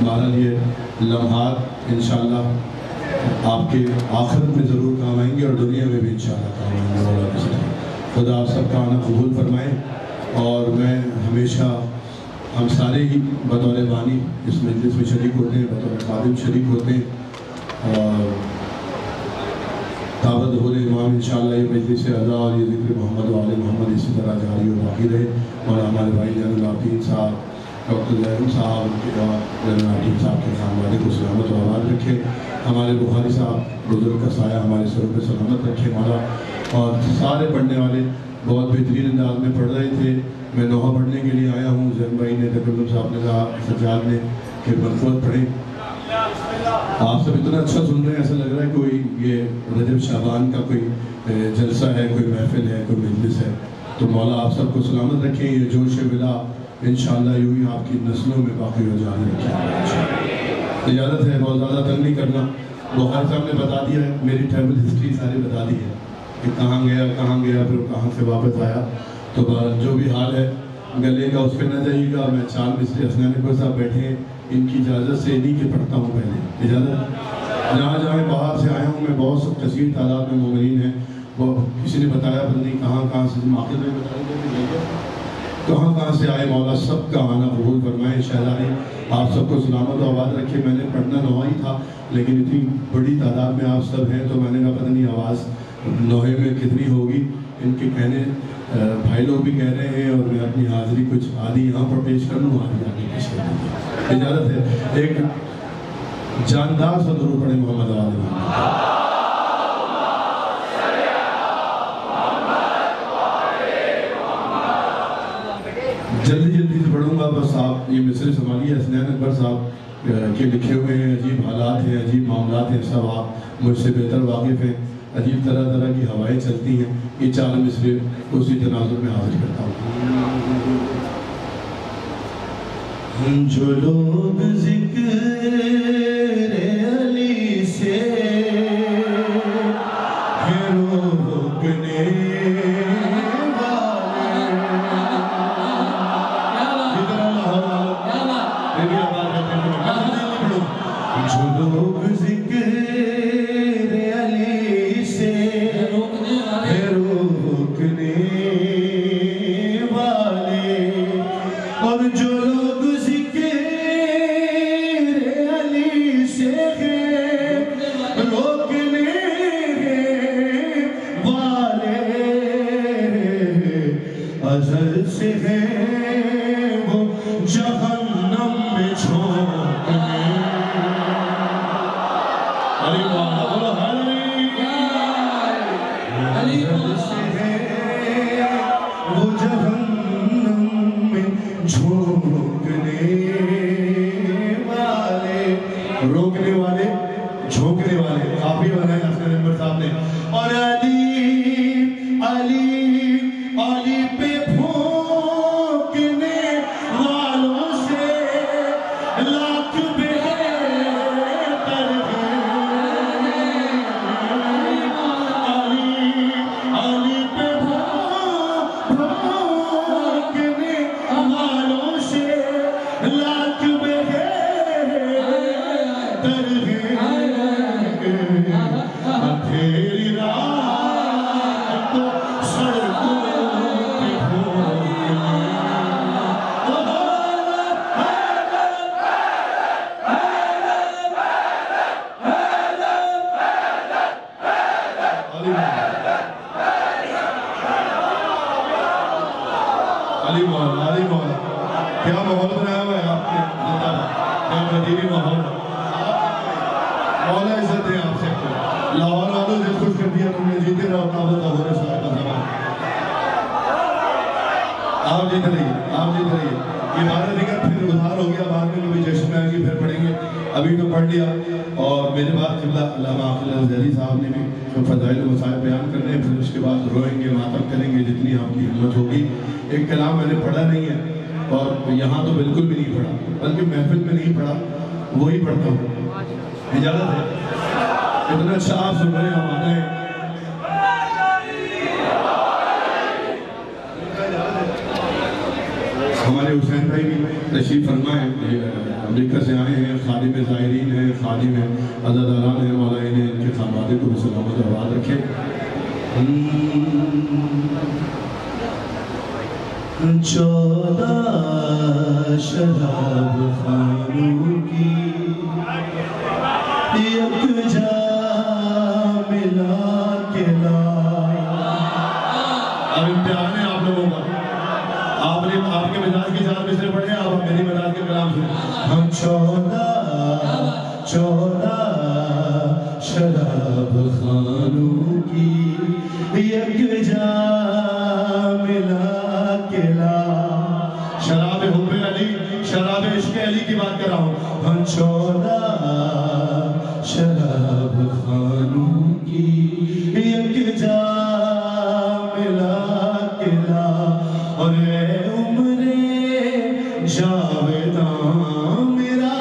بہرحال یہ لمحات انشاءاللہ آپ کے آخرت میں ضرور کام آئیں گے اور دنیا میں بھی انشاءاللہ کام آئیں گے. خدا آپ سب کا آنا قبول فرمائے. اور میں ہمیشہ ہم سارے ہی بطور بانی اس مجلس میں شریک ہوتے ہیں, بطور خادم شریک ہوتے ہیں, اور دعوت حول امام انشاءاللہ یہ مجلس اعزا اور یہ ذکر محمد و آل محمد اسی طرح جاری و باقی رہے. اور ہمارے بھائی جان العابدین صاحب, ڈاکٹر زہرم صاحب, ان کے جنرل العابدین صاحب کے خاندان کو سلامت و آباد رکھے. ہمارے بخاری صاحب بزرگ کا سایہ ہمارے سروں پہ سلامت رکھے مولا. اور سارے پڑھنے والے بہت بہترین انداز میں پڑھ رہے تھے. میں نوحہ پڑھنے کے لیے آیا ہوں. زین بھائی نے, تکلم صاحب نے کہا, سجاد نے کہ مرفوعات پڑھیں. آپ سب اتنا اچھا سن رہے ہیں, ایسا لگ رہا ہے کوئی یہ رجب شعبان کا کوئی جلسہ ہے, کوئی محفل ہے, کوئی مجلس ہے. تو مولا آپ سب کو سلامت رکھیں. یہ جوش بلا انشاءاللہ یوں ہی آپ کی نسلوں میں باقی ہو جاری رکھیں. اجازت ہے, بہت زیادہ تنگ نہیں کرنا. بخاری صاحب نے بتا دیا ہے, میری ٹریول ہسٹری ساری بتا دی ہے کہ کہاں گیا پھر کہاں سے واپس آیا. تو جو بھی حال ہے گلے کا اس پہ نہ جائیے گا. میں چار مصری حسنین اکبر صاحب بیٹھے ہیں, ان کی اجازت سے انہی کے پڑھتا ہوں پہلے. اجازت جہاں باہر سے آیا ہوں میں, بہت کثیر تعداد میں مومنین ہیں. وہ کسی نے بتایا پتہ نہیں کہاں سے, آخر میں بتائیں کہاں سے آئے. مولا سب کا آنا قبول فرمائے. شہزادی آپ سب کو سلامت و آباد رکھے. میں نے پڑھنا نوحہ ہی تھا, لیکن اتنی بڑی تعداد میں آپ سب ہیں تو میں نے کہا پتہ نہیں آواز نوحے میں کتنی ہوگی. ان کے کہنے بھائی لوگ بھی کہہ رہے ہیں, اور میں اپنی حاضری کچھ آدھی یہاں پر پیش کر لوں, آدھی آگے پیش کر لوں. اجازت ہے ایک جاندار سا درود پڑھیں محمد آل محمد. جلدی سے پڑھوں گا. بس آپ یہ مصرے سنبھالیے. حسنین اکبر صاحب کے لکھے ہوئے ہیں, عجیب حالات ہیں, عجیب معاملات ہیں, سب آپ مجھ سے بہتر واقف ہیں. عجیب طرح کی ہوائیں چلتی ہیں. یہ 4 مصرے اسی تناظر میں حاضر کرتا ہوں. جو لوگ ذکر علی سے روکنے ابھی تو پڑھ لیا. اور میرے بعد قبلہ علامہ عاقل الازہری صاحب نے بھی فضائل و مصائب بیان کرنے ہیں, پھر اس کے بعد روئیں گے, ماتم کریں گے جتنی آپ کی ہمت ہوگی. ایک کلام میں نے پڑھا نہیں ہے, اور یہاں تو بالکل بھی نہیں پڑھا, بلکہ محفل میں نہیں پڑھا, وہی پڑھتا ہوں. اجازت ہے؟ اتنا اچھا آپ سن رہے ہیں, ہم آتے ہیں. ہمارے حسین بھائی بھی تشریف فرما ہے, امریکہ سے آئے ہیں، خادم زائرین ہیں، خادم ہیں، عزاداران ہیں، مولائن ہیں، ان کے خانوادے کو بھی سلامت و آباد رکھے۔ 14 شراب خانوں کی یک جا ملا کے لا۔ اب امتحان ہے آپ لوگوں کا، آپ کے مزاج کی ساتھ مصرے پڑھیں، آپ میری مزاج کے کلام سنیں۔ ہم 14 شراب خانوں کی یک جا ملا کے لا۔ شراب حب علی، شراب عشق علی کی بات کر رہا ہوں۔ ہم 14 شراب خانوں کی یک جا ملا کے لا۔ اور اے عمر جاویداں میرا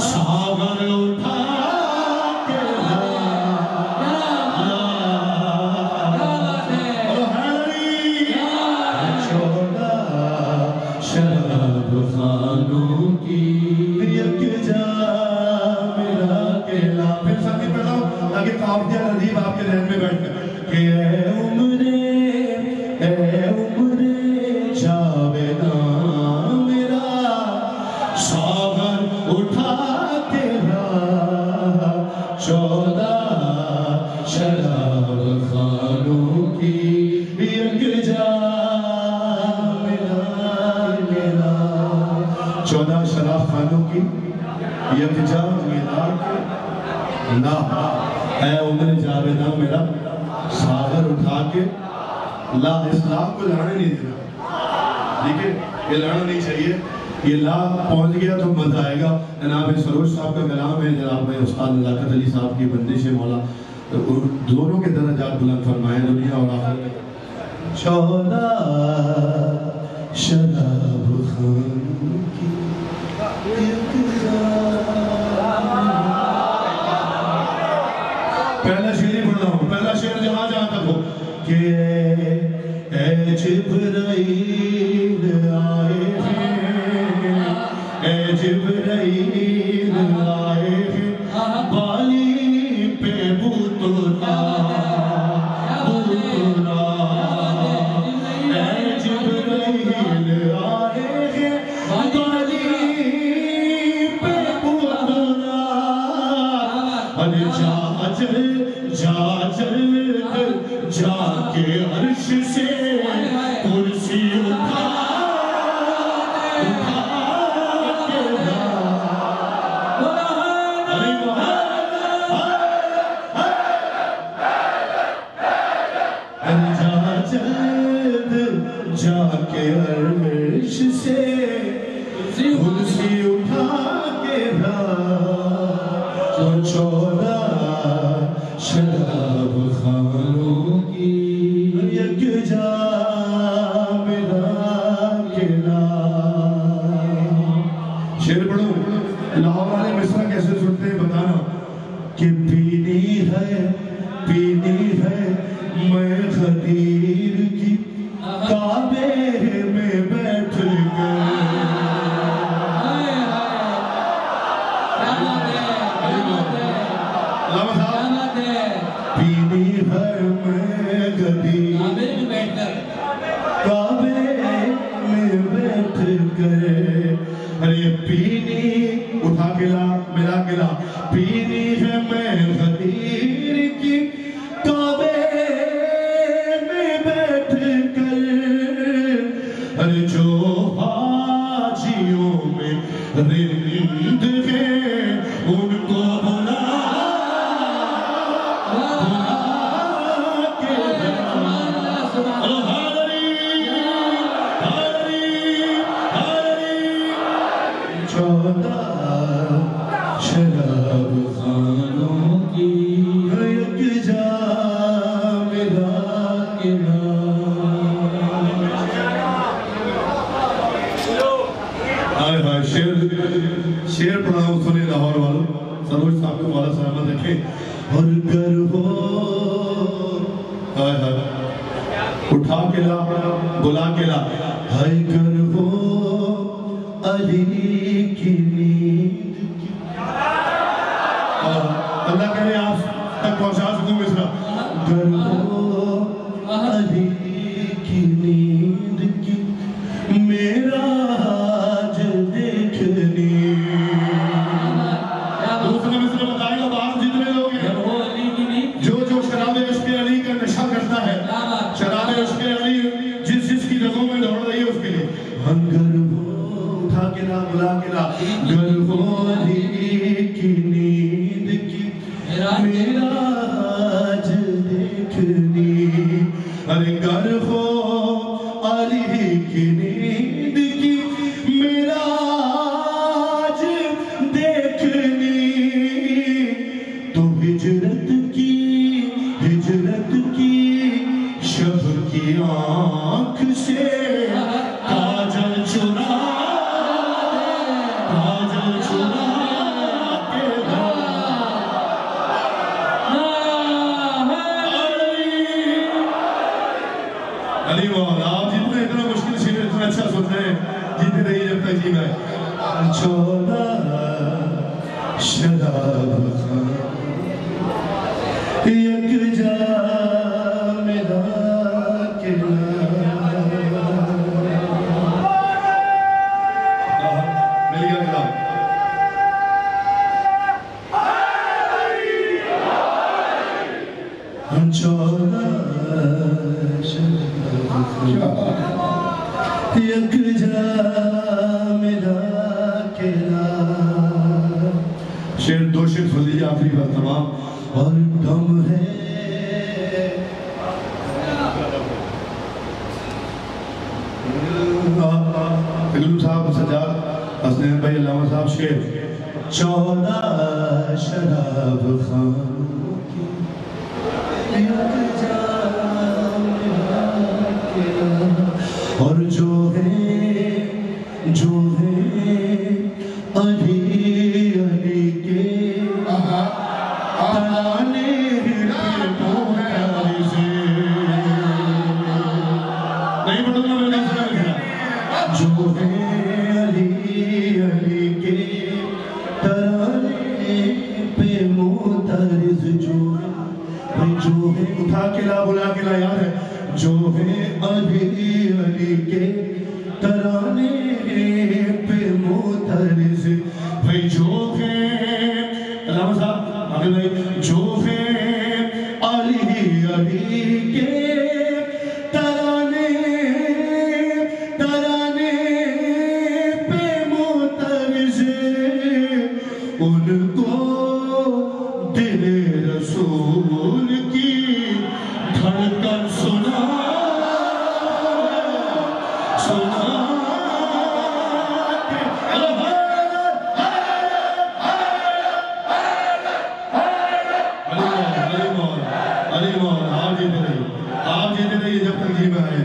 ساغر اٹھا کے لا۔ شراب خانوں کی یک جا ملا کے لا۔ پھر ساتھی پڑھا ہوں تاکہ قافیہ لذیذ آپ کے ذہن میں بیٹھ کر کہ اے عمر جاویداں میرا ساغر اٹھا کے لا۔ 14 شراب خانوں کی یک جا ملا کے لا۔ 14 شراب خانوں کی یک جا ملا کے لا۔ اے عمر جاویداں میرا ساغر اٹھا کے لا۔ اس لا کو لانے نہیں دینا، ٹھیک ہے، یہ لانا نہیں چاہیے، یہ لا پہنچ گیا تو مزہ آئے گا۔ جناب سروج صاحب کا کلام ہے، جناب استاد نزاکت علی صاحب کی بندش ہے، مولا دونوں کے درجات بلند فرمائے دنیا اور آخرت۔ 14 شراب خانوں کی یک جا۔ پہلا شعر ہی پڑھ رہا ہوں، پہلا شعر جہاں تک ہو کہ اے جبرائیل آئے ہیں، اے جبرائیل آئے ہیں، بالی پہ بوتلا بوتلا۔ اے جبرائیل آئے ہیں، بالی پہ بوتلا۔ ارے جا کے عرش سے کرسی اٹھا کے لا۔ جا کے عرش سے کرسی اٹھا کے لا۔ 14 شراب خانوں کی یک جا ملا کے لا۔ شعر پڑھو، لاہور والے مصرع کیسے سنتے ہیں بتانا۔ کہ پینی ہے میں خدیر کی کعبے میں بیٹھ کر۔ پینی ہے میں خدیر کعبے میں بیٹھ کر۔ ارے پینی اٹھا کے لا ملا کے لا۔ پینی ہے میں غدیر کی کعبے میں بیٹھ کر۔ ارے جو حاجیوں میں رند ہیں ان کو بلا کے شراب خانوں کی یک جا ملا کے لا۔ آئے ہائے شعر پڑھا ہوں، سنے لاہور والوں، سروج صاحب کو مولا سلامت رکھے۔ اور گر ہو آئے ہائے اٹھا کے لا بلا کے لا۔ ہائے گر ہو علی کی اللہ کہہ رہے آپ تک پہنچا سکوں مصرع گر ہو علی کی نیند کی میرا آج دیکھنی دوسرے مصرع بتائے گا باہر جتنے لوگ ہیں جو شراب عشق علی کا نشہ کرتا ہے شراب عشق علی جس کی رگوں میں دوڑ رہی ہے اس کے لیے گر ہو اٹھا کے لا بلا کے لا گر ہو علی کی نیند کی میرا آج دیکھنی ارے گر ہو علی کی نیند کی میرا آج دیکھنی تو ہجرت کی شب کی آنکھ سے کاجل چرا کے علی مولا آپ جتنا اتنا مشکل شیر اتنا اچھا سنتے ہیں جیتے رہیے جب تک جینا ہے چودہ شراب خان یک جا میرا قلعہ مل گیا کلام چودہ یک جا میرا قلعہ شعر دو شعر سن لیجیے آخری بات تمام اور دم ہے علم صاحب سجاد حسنین بھائی علامہ صاحب شعر چودہ شراب خانوں کی یک جا میرا قلعہ اور جو ہے علی کے ترانے پہ پہنچے سے نہیں پڑھوں گا میں نہیں سنا جو ہے علی کے ترانے پہ معترض جو ہے اٹھا کے لا بلا کے لا یاد ہے جو ہے علی کے ترانے پہ معترض بھائی جو ہے علامہ صاحب آگے بھائی جو ہے علی کے ترانے پہ معترض ان کو دل رسول کی دھڑکن سنا آپ جیتے رہیے جب تک جی میں آئے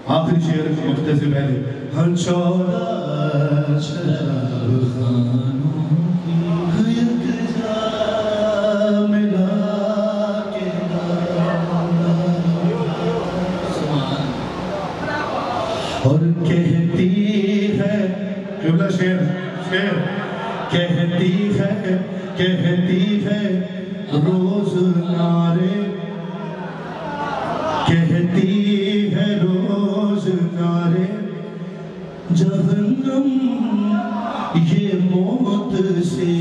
آخری شعر مفتے سے پہلے ہر چودہ شراب خانوں کی یک جا میرا اور کہتی ہے قبلہ شعر کہتی ہے روز نعرے کہتی ہے روز نعرے جہنم یہ موت سے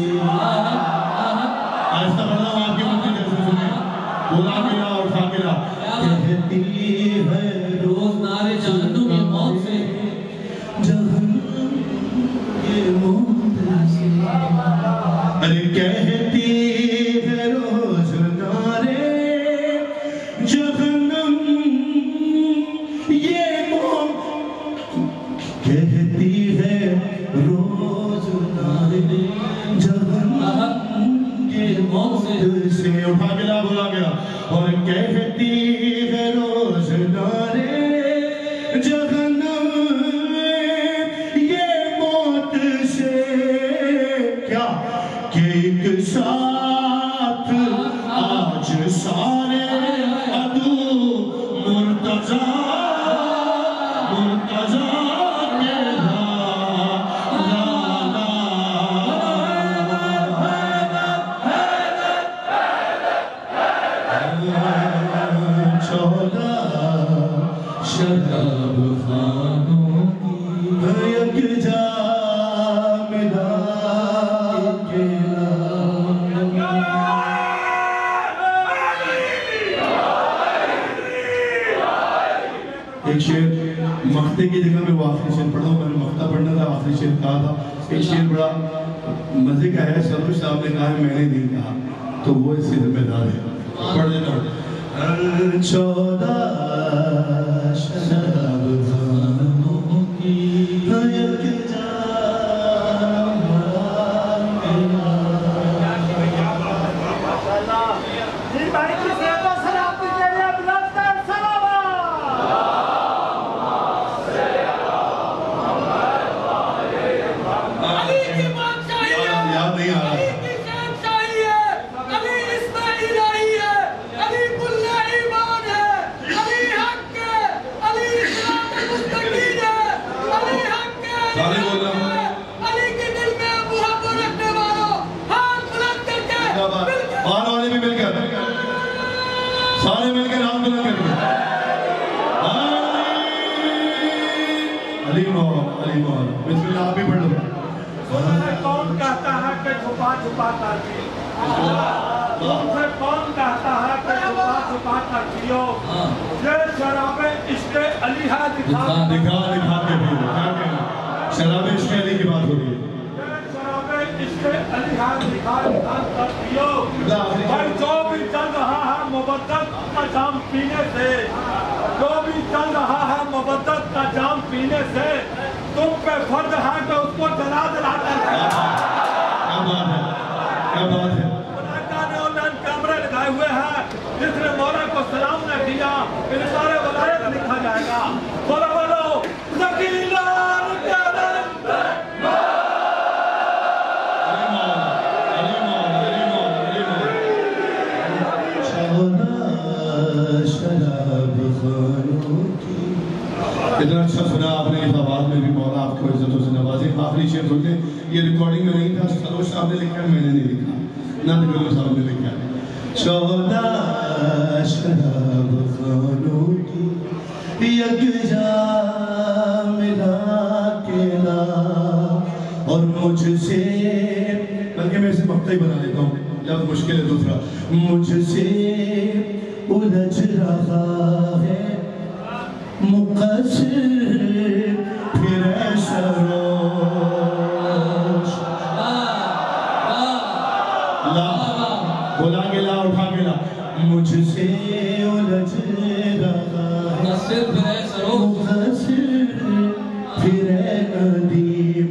آہستہ پڑھنا آپ کے مجھے جیسے سنے بولا ملا اور کھا ملا کہتی ہے روز نعرے جہنم یہ موت سے جہنم یہ موت سے ارے کہتی ہے روز نعرے جہنم یہ موت کہتی ہے روز نعرے جہنم یہ موت سے اٹھا گیا بولا گیا اور کہتی ہے روز نعرے جہنم یہ موت سے کیا کہ ایک ساتھ جگہ میں وہ آخری شعر پڑھا ہوں، میں نے مقطع پڑھنا تھا، آخری شعر کہا تھا، ایک شعر بڑا مزے کا ہے، سروش صاحب نے کہا ہے میں نے نہیں کہا، تو وہ اس سے ذمہ دار ہے، پڑھ دیتا ہوں۔ 14 شراب خانوں کی یک جام سارے مل کے نام بلند کریں علی مولا علی مولا بسم اللہ آپ بھی پڑھ لو۔ کون کہتا ہے کہ چھپا چھپا کر کون کہتا ہے کہ چھپا چھپا کر پیو، یہ شراب عشق علی ہے دکھا کے پیو، کیا کہنا شراب عشق علی کی بات ہو رہی ہے، شراب عشق علی ہے دکھا کر پیو، بھائی جو بھی چل رہا ہے مبدت کا جام پینے سے، جو بھی چل رہا ہے مبدت کا جام پینے سے، تم پہ فرض ہے کہ اس کو جلا دلا کر کیا بات ہے، کیا بات ہے۔ ملائکہ نے آن لائن کیمرے لگائے ہوئے ہیں، جس نے مولا کو سلام نہ کیا ان سارے ولایت لکھا جائے گا۔ بولو بولو زکیلا اتنا اچھا سنا آپ نے اس آواز میں بھی، مولا آپ کو عزتوں سے نوازے۔ آخری شعر سن لیں، یہ ریکارڈنگ میں نہیں تھا، سروش صاحب نے لکھا ہے، میں نے نہیں لکھا، نند گلو صاحب نے لکھا ہے۔ 14 شراب خانوں کی یک جام ملا کے لا، اور مجھ سے بلکہ میں اسے مقطع ہی بنا لیتا ہوں، جب مشکل ہے دوسرا، مجھ سے الجھ رہا ہے مقصر پھر سروش، لا بولا کے لا اٹھا کے لا، مجھ سے الجھ رہا ہے مقصر پھر ندیم،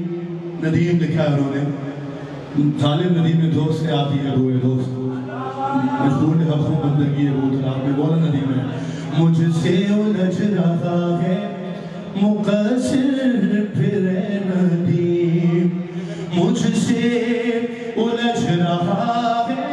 ندیم لکھا ہے انہوں نے، ظالم ندیم نے دوست سے آتی ہے روئے دوست، مجبور نے حفظ بندگی ہے وہ خراب میں بولا ندیم ہے، مجھ سے الجھ رہا ہے مقصر پھر ندیم، مجھ سے الجھ رہا ہے